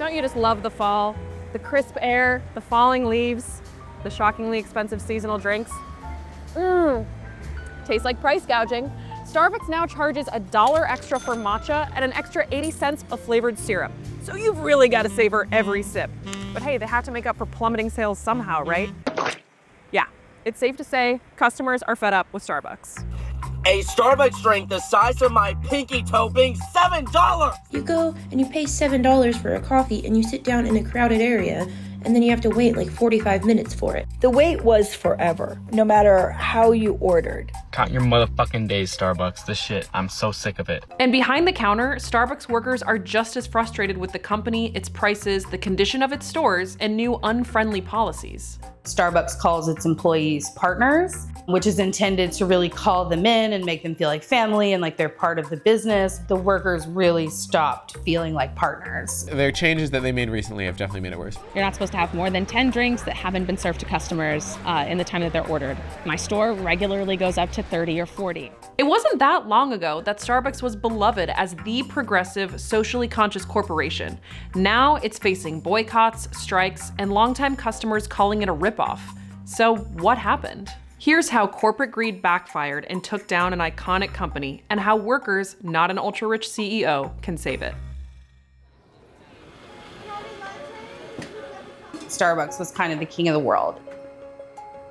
Don't you just love the fall? The crisp air, the falling leaves, the shockingly expensive seasonal drinks. Tastes like price gouging. Starbucks now charges $1 extra for matcha and an extra 80 cents of flavored syrup. So you've really got to savor every sip. But hey, they have to make up for plummeting sales somehow, right? Yeah, it's safe to say customers are fed up with Starbucks. A Starbucks drink the size of my pinky toe being $7! You go and you pay $7 for a coffee and you sit down in a crowded area and then you have to wait like 45 minutes for it. The wait was forever, no matter how you ordered. Count your motherfucking days, Starbucks. This shit, I'm so sick of it. And behind the counter, Starbucks workers are just as frustrated with the company, its prices, the condition of its stores, and new unfriendly policies. Starbucks calls its employees partners, which is intended to really call them in and make them feel like family and like they're part of the business. The workers really stopped feeling like partners. Their changes that they made recently have definitely made it worse. You're not supposed to have more than 10 drinks that haven't been served to customers in the time that they're ordered. My store regularly goes up to 30 or 40. It wasn't that long ago that Starbucks was beloved as the progressive, socially conscious corporation. Now it's facing boycotts, strikes, and longtime customers calling it a ripoff. So what happened? Here's how corporate greed backfired and took down an iconic company, and how workers, not an ultra-rich CEO, can save it. Starbucks was kind of the king of the world.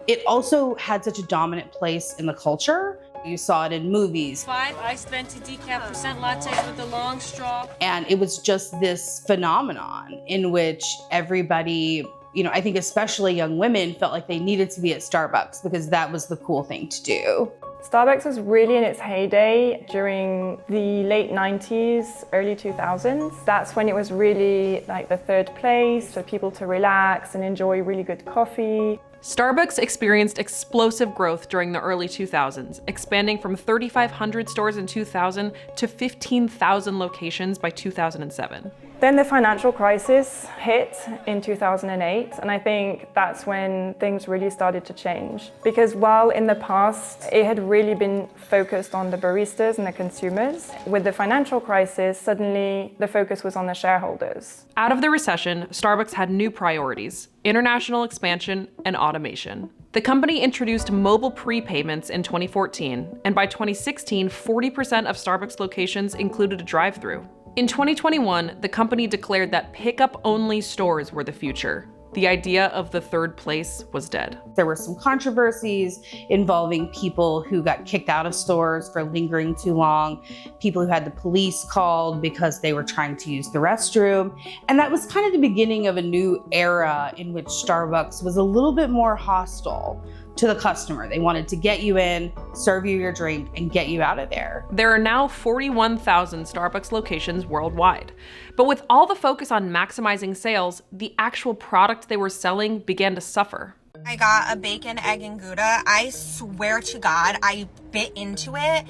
It also had such a dominant place in the culture. You saw it in movies. 5 iced venti decaf percent lattes with a long straw. And it was just this phenomenon in which everybody, I think especially young women felt like they needed to be at Starbucks because that was the cool thing to do. Starbucks was really in its heyday during the late 90s, early 2000s. That's when it was really like the third place for people to relax and enjoy really good coffee. Starbucks experienced explosive growth during the early 2000s, expanding from 3,500 stores in 2000 to 15,000 locations by 2007. Then the financial crisis hit in 2008, and I think that's when things really started to change. Because while in the past it had really been focused on the baristas and the consumers, with the financial crisis, suddenly the focus was on the shareholders. Out of the recession, Starbucks had new priorities: international expansion and automation. The company introduced mobile prepayments in 2014, and by 2016, 40% of Starbucks locations included a drive-thru. In 2021, the company declared that pickup-only stores were the future. The idea of the third place was dead. There were some controversies involving people who got kicked out of stores for lingering too long, people who had the police called because they were trying to use the restroom. And that was kind of the beginning of a new era in which Starbucks was a little bit more hostile to the customer. They wanted to get you in, serve you your drink, and get you out of there. There are now 41,000 Starbucks locations worldwide. But with all the focus on maximizing sales, the actual product they were selling began to suffer. I got a bacon, egg, and Gouda. I swear to God, I bit into it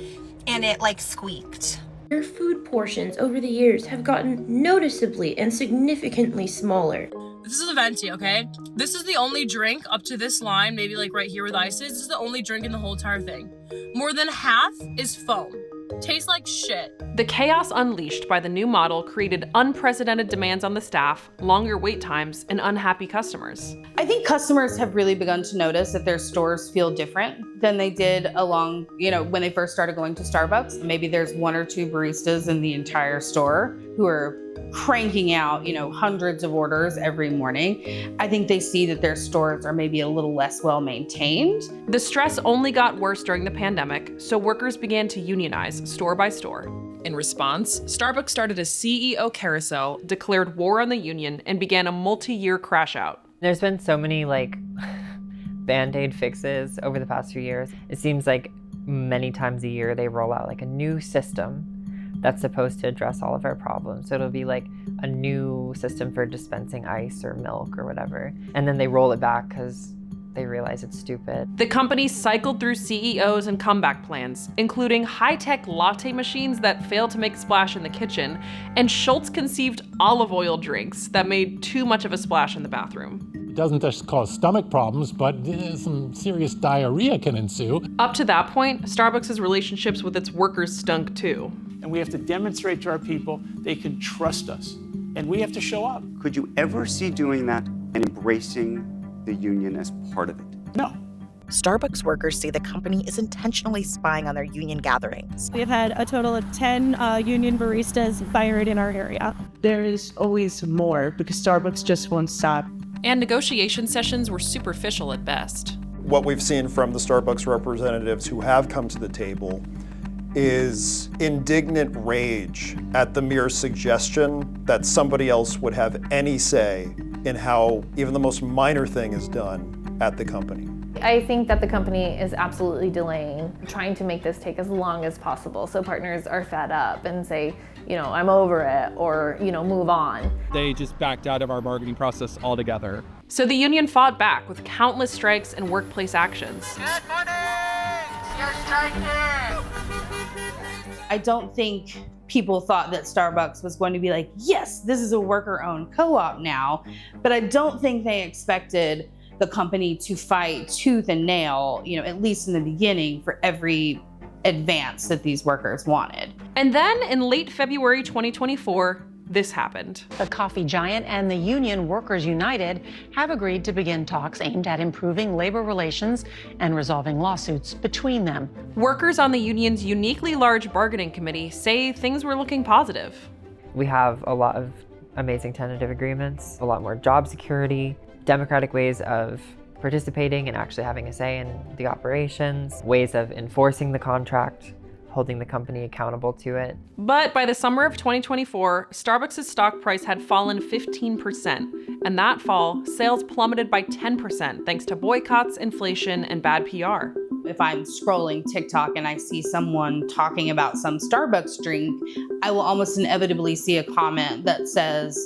and it squeaked. Their food portions over the years have gotten noticeably and significantly smaller. This is a venti, okay? This is the only drink up to this line, maybe right here where the ice is. This is the only drink in the whole entire thing. More than half is foam. Tastes like shit. The chaos unleashed by the new model created unprecedented demands on the staff, longer wait times, and unhappy customers. I think customers have really begun to notice that their stores feel different than they did when they first started going to Starbucks. Maybe there's 1 or 2 baristas in the entire store who are cranking out, hundreds of orders every morning. I think they see that their stores are maybe a little less well maintained. The stress only got worse during the pandemic, so workers began to unionize store by store. In response, Starbucks started a CEO carousel, declared war on the union, and began a multi-year crash out. There's been so many Band-Aid fixes over the past few years. It seems like many times a year they roll out a new system that's supposed to address all of our problems. So it'll be a new system for dispensing ice or milk or whatever. And then they roll it back because they realize it's stupid. The company cycled through CEOs and comeback plans, including high-tech latte machines that failed to make a splash in the kitchen, and Schultz-conceived olive oil drinks that made too much of a splash in the bathroom. It doesn't just cause stomach problems, but some serious diarrhea can ensue. Up to that point, Starbucks' relationships with its workers stunk too. And we have to demonstrate to our people they can trust us. and we have to show up. Could you ever see doing that and embracing the union as part of it? No. Starbucks workers say the company is intentionally spying on their union gatherings. We've had a total of 10 union baristas fired in our area. There is always more because Starbucks just won't stop. And negotiation sessions were superficial at best. What we've seen from the Starbucks representatives who have come to the table is indignant rage at the mere suggestion that somebody else would have any say in how even the most minor thing is done at the company. I think that the company is absolutely delaying, trying to make this take as long as possible so partners are fed up and say, I'm over it, or, move on. They just backed out of our bargaining process altogether. So the union fought back with countless strikes and workplace actions. Good morning! You're striking! I don't think people thought that Starbucks was going to be like, yes, this is a worker-owned co-op now, but I don't think they expected the company to fight tooth and nail, at least in the beginning, for every advance that these workers wanted. And then in late February 2024, this happened. The coffee giant and the union Workers United have agreed to begin talks aimed at improving labor relations and resolving lawsuits between them. Workers on the union's uniquely large bargaining committee say things were looking positive. We have a lot of amazing tentative agreements, a lot more job security, democratic ways of participating and actually having a say in the operations, ways of enforcing the contract, holding the company accountable to it. But by the summer of 2024, Starbucks' stock price had fallen 15%, and that fall, sales plummeted by 10% thanks to boycotts, inflation, and bad PR. If I'm scrolling TikTok and I see someone talking about some Starbucks drink, I will almost inevitably see a comment that says,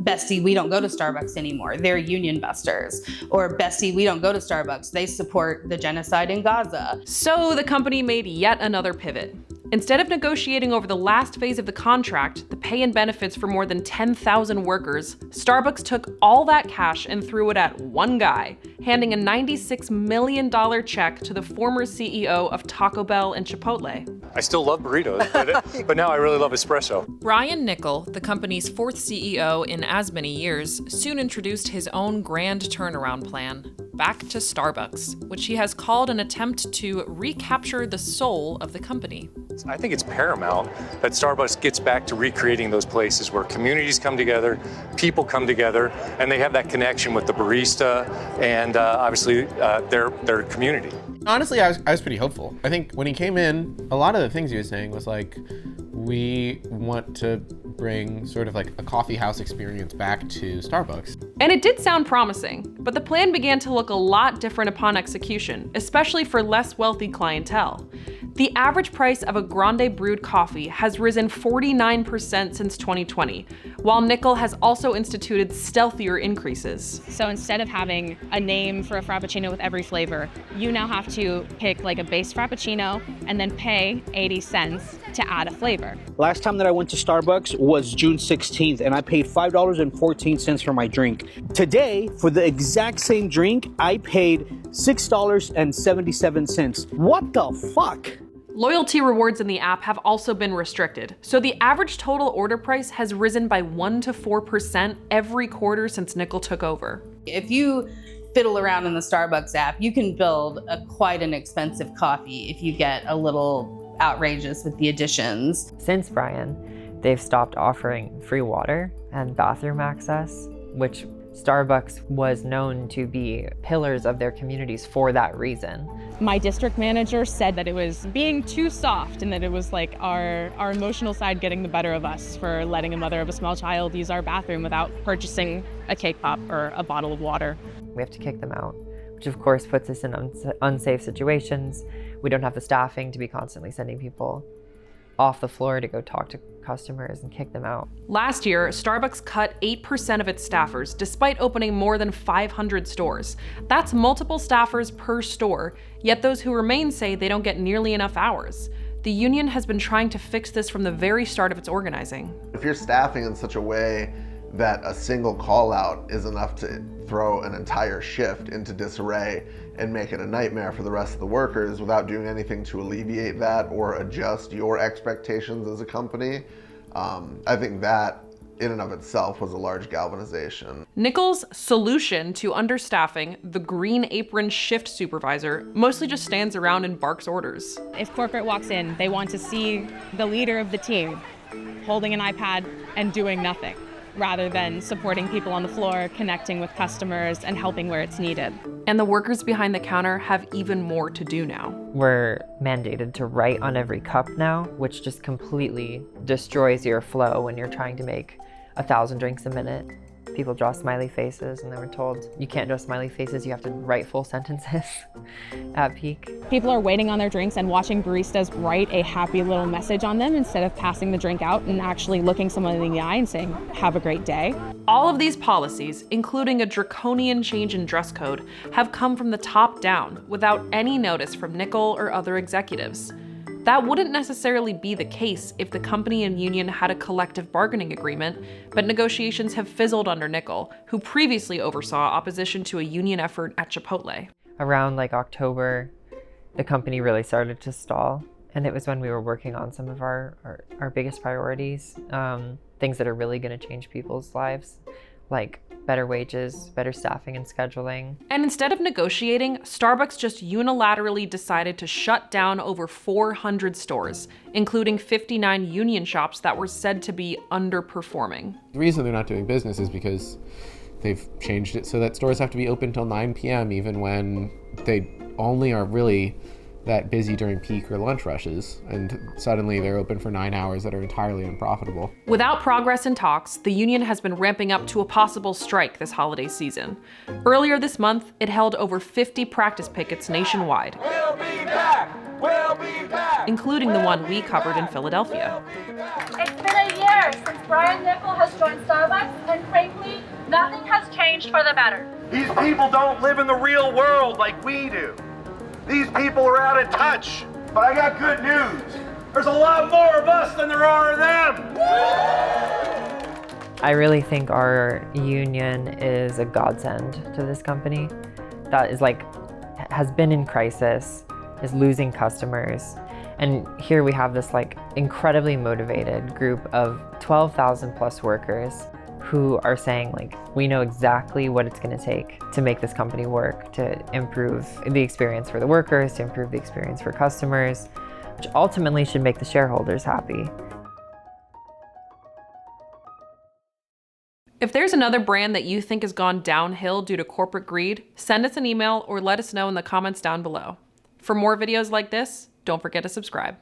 Bestie, we don't go to Starbucks anymore. They're union busters. Or Bestie, we don't go to Starbucks. They support the genocide in Gaza. So the company made yet another pivot. Instead of negotiating over the last phase of the contract, the pay and benefits for more than 10,000 workers, Starbucks took all that cash and threw it at one guy, handing a $96 million check to the former CEO of Taco Bell and Chipotle. I still love burritos, but now I really love espresso. Ryan Nickel, the company's fourth CEO in as many years, soon introduced his own grand turnaround plan, back to Starbucks, which he has called an attempt to recapture the soul of the company. I think it's paramount that Starbucks gets back to recreating those places where communities come together, people come together, and they have that connection with the barista and obviously their community. Honestly, I was pretty hopeful. I think when he came in, a lot of the things he was saying was like, we want to bring sort of like a coffee house experience back to Starbucks. And it did sound promising, but the plan began to look a lot different upon execution, especially for less wealthy clientele. The average price of a grande brewed coffee has risen 49% since 2020, while Nickel has also instituted stealthier increases. So instead of having a name for a Frappuccino with every flavor, you now have to pick like a base Frappuccino and then pay 80 cents to add a flavor. Last time that I went to Starbucks was June 16th, and I paid $5.14 for my drink. Today, for the exact same drink, I paid $6.77. What the fuck? Loyalty rewards in the app have also been restricted, so the average total order price has risen by 1% to 4% every quarter since Nickel took over. If you fiddle around in the Starbucks app, you can build quite an expensive coffee if you get a little outrageous with the additions. Since Brian, they've stopped offering free water and bathroom access, which Starbucks was known to be pillars of their communities for that reason. My district manager said that it was being too soft and that it was like our emotional side getting the better of us for letting a mother of a small child use our bathroom without purchasing a cake pop or a bottle of water. We have to kick them out, which of course puts us in unsafe situations. We don't have the staffing to be constantly sending people off the floor to go talk to customers and kick them out. Last year, Starbucks cut 8% of its staffers despite opening more than 500 stores. That's multiple staffers per store, yet those who remain say they don't get nearly enough hours. The union has been trying to fix this from the very start of its organizing. If you're staffing in such a way that a single call out is enough to throw an entire shift into disarray and make it a nightmare for the rest of the workers without doing anything to alleviate that or adjust your expectations as a company, I think that in and of itself was a large galvanization. Nickel's solution to understaffing, the green apron shift supervisor, mostly just stands around and barks orders. If corporate walks in, they want to see the leader of the team holding an iPad and doing nothing, rather than supporting people on the floor, connecting with customers, and helping where it's needed. And the workers behind the counter have even more to do now. We're mandated to write on every cup now, which just completely destroys your flow when you're trying to make 1,000 drinks a minute. People draw smiley faces, and then we're told you can't draw smiley faces, you have to write full sentences at peak. People are waiting on their drinks and watching baristas write a happy little message on them instead of passing the drink out and actually looking someone in the eye and saying, "Have a great day." All of these policies, including a draconian change in dress code, have come from the top down without any notice from Nickel or other executives. That wouldn't necessarily be the case if the company and union had a collective bargaining agreement, but negotiations have fizzled under Nickel, who previously oversaw opposition to a union effort at Chipotle. Around like October, the company really started to stall. And it was when we were working on some of our biggest priorities, things that are really gonna change people's lives, like better wages, better staffing and scheduling. And instead of negotiating, Starbucks just unilaterally decided to shut down over 400 stores, including 59 union shops that were said to be underperforming. The reason they're not doing business is because they've changed it so that stores have to be open till 9 p.m. even when they only are really that busy during peak or lunch rushes, and suddenly they're open for 9 hours that are entirely unprofitable. Without progress in talks, the union has been ramping up to a possible strike this holiday season. Earlier this month, it held over 50 practice pickets nationwide. We'll be back! We'll be back! Including the one we covered in Philadelphia. It's been a year since Brian Nickel has joined Starbucks, and frankly, nothing has changed for the better. These people don't live in the real world like we do. These people are out of touch. But I got good news. There's a lot more of us than there are of them. I really think our union is a godsend to this company that is has been in crisis, is losing customers. And here we have this incredibly motivated group of 12,000 plus workers who are saying we know exactly what it's going to take to make this company work, to improve the experience for the workers, to improve the experience for customers, which ultimately should make the shareholders happy. If there's another brand that you think has gone downhill due to corporate greed, send us an email or let us know in the comments down below. For more videos like this, don't forget to subscribe.